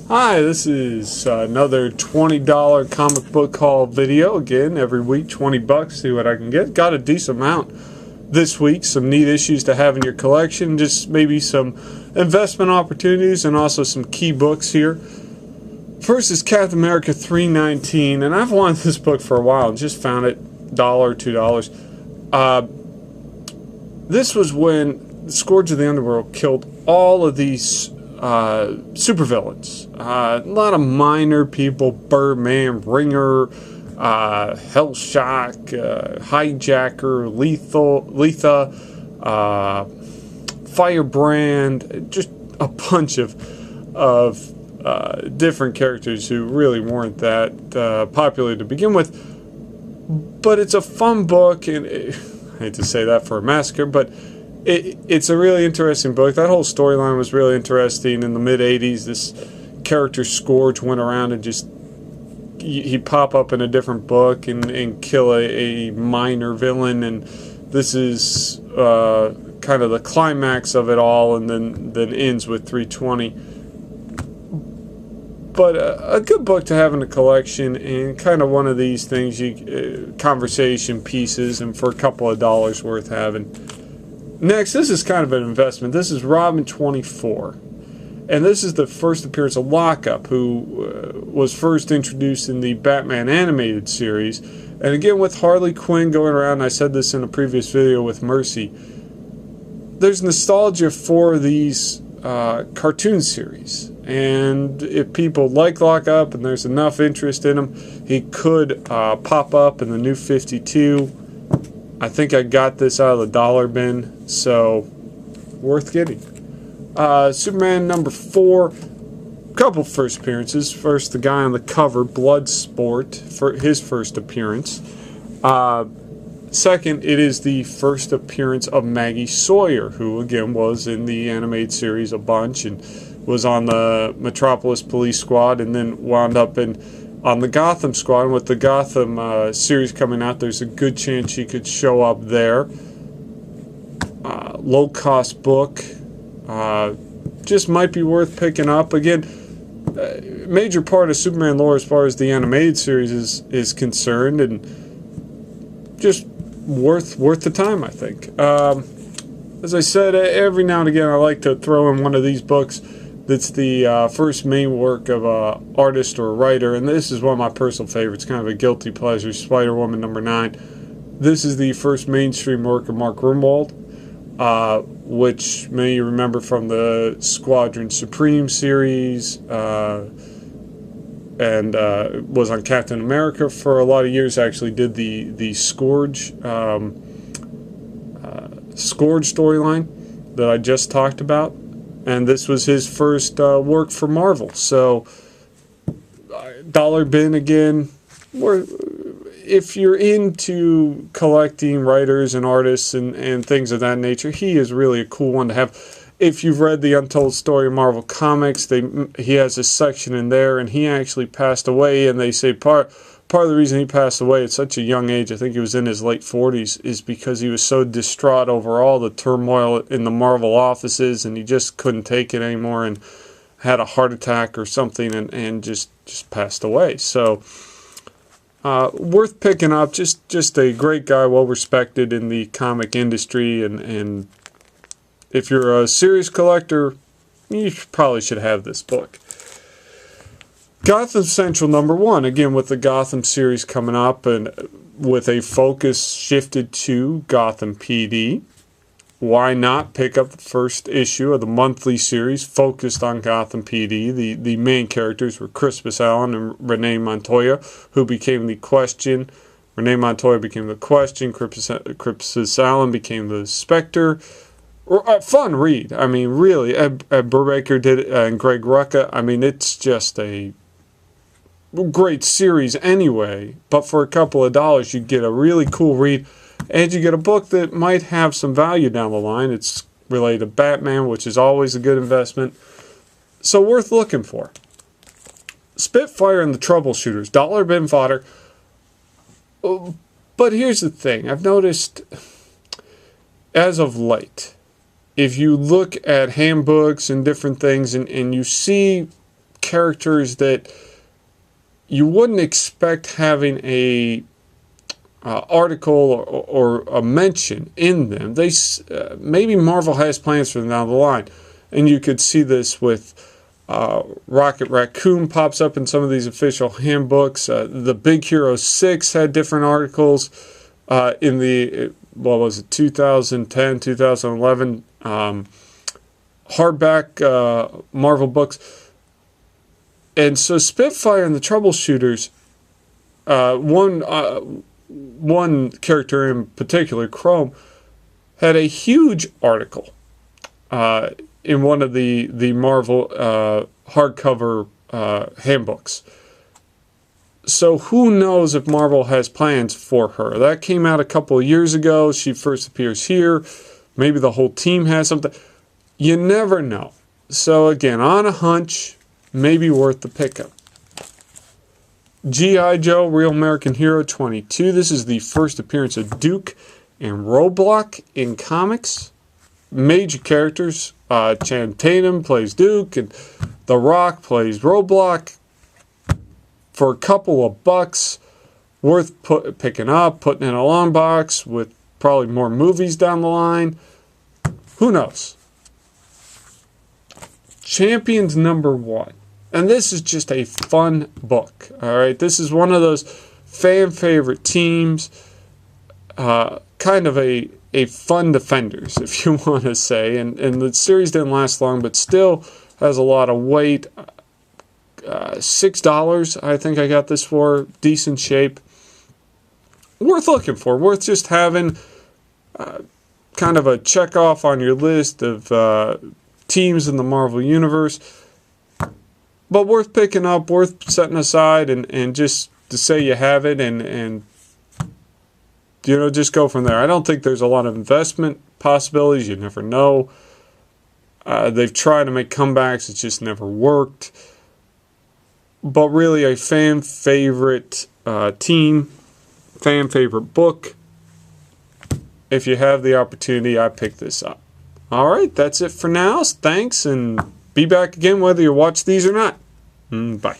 Hi, this is another $20 comic book haul video. Again, every week, 20 bucks, see what I can get. Got a decent amount this week. Some neat issues to have in your collection. Just maybe some investment opportunities and also some key books here. First is Captain America 319, and I've wanted this book for a while and just found it $1, $2. This was when the Scourge of the Underworld killed all of these supervillains. A lot of minor people: Birdman, Ringer, Hellshock, Hijacker, Letha, Firebrand, just a bunch of different characters who really weren't that popular to begin with. But it's a fun book, and I hate to say that for a massacre, but it's a really interesting book. That whole storyline was really interesting. In the mid-'80s, this character Scourge went around and just he'd pop up in a different book and kill a minor villain, and this is kind of the climax of it all, and then ends with 320. But a good book to have in the collection, and kind of one of these things, conversation pieces, and for a couple of dollars worth having. Next, this is kind of an investment. This is Robin 24. And this is the first appearance of Lockup, who was first introduced in the Batman animated series. And again, with Harley Quinn going around, I said this in a previous video with Mercy, there's nostalgia for these cartoon series. And if people like Lockup and there's enough interest in him, he could pop up in the New 52. I think I got this out of the dollar bin, so worth getting. Superman number 4, couple first appearances. First, the guy on the cover, Bloodsport, for his first appearance. Second, it is the first appearance of Maggie Sawyer, who again was in the animated series a bunch and was on the Metropolis Police Squad, and then wound up on the Gotham Squad. With the Gotham series coming out, there's a good chance she could show up there. Low-cost book. Just might be worth picking up. Again, major part of Superman lore as far as the animated series is concerned, and just worth the time, I think. As I said, every now and again I like to throw in one of these books that's the first main work of an artist or a writer, and this is one of my personal favorites, kind of a guilty pleasure, Spider-Woman number 9. This is the first mainstream work of Mark Gruenwald, which many you remember from the Squadron Supreme series, and was on Captain America for a lot of years. Actually did the Scourge storyline that I just talked about. And this was his first work for Marvel. So, dollar bin again. If you're into collecting writers and artists and things of that nature, he is really a cool one to have. If you've read the Untold Story of Marvel Comics, he has a section in there, and he actually passed away. And they say part of the reason he passed away at such a young age, I think he was in his late 40s, is because he was so distraught over all the turmoil in the Marvel offices, and he just couldn't take it anymore and had a heart attack or something and just passed away. So, worth picking up. Just a great guy, well respected in the comic industry, and if you're a serious collector, you probably should have this book. Gotham Central number 1, again with the Gotham series coming up and with a focus shifted to Gotham PD. Why not pick up the first issue of the monthly series focused on Gotham PD? The main characters were Crispus Allen and Renee Montoya, who became the Question. Renee Montoya became the Question. Crispus Allen became the Spectre. A fun read. I mean, really. Ed Brubaker did it, and Greg Rucka. I mean, it's just a great series anyway, but for a couple of dollars you get a really cool read, and you get a book that might have some value down the line. It's related to Batman, which is always a good investment, so worth looking for. Spitfire and the Troubleshooters, dollar bin fodder. But here's the thing, I've noticed as of late, if you look at handbooks and different things and you see characters that you wouldn't expect having a article or a mention in them. They maybe Marvel has plans for them down the line, and you could see this with Rocket Raccoon pops up in some of these official handbooks. The Big Hero 6 had different articles in the, what was it, 2010, 2011 hardback Marvel books. And so Spitfire and the Troubleshooters, one character in particular, Chrome, had a huge article in one of the Marvel hardcover handbooks. So who knows if Marvel has plans for her? That came out a couple of years ago. She first appears here. Maybe the whole team has something. You never know. So again, on a hunch, maybe worth the pickup. G.I. Joe, Real American Hero 22. This is the first appearance of Duke and Roadblock in comics. Major characters. Channing Tatum plays Duke, and The Rock plays Roadblock. For a couple of bucks, worth picking up, putting in a long box with probably more movies down the line. Who knows? Champions #1. And this is just a fun book. Alright, this is one of those fan favorite teams. Kind of a fun Defenders, if you want to say. And the series didn't last long, but still has a lot of weight. $6, I think I got this for. Decent shape. Worth looking for. Worth just having kind of a check off on your list of teams in the Marvel Universe. But worth picking up, worth setting aside, and just to say you have it, and you know, just go from there. I don't think there's a lot of investment possibilities. You never know. They've tried to make comebacks. It's just never worked. But really a fan favorite team, fan favorite book. If you have the opportunity, I pick this up. Alright, that's it for now. Thanks, and be back again whether you watch these or not. Bye.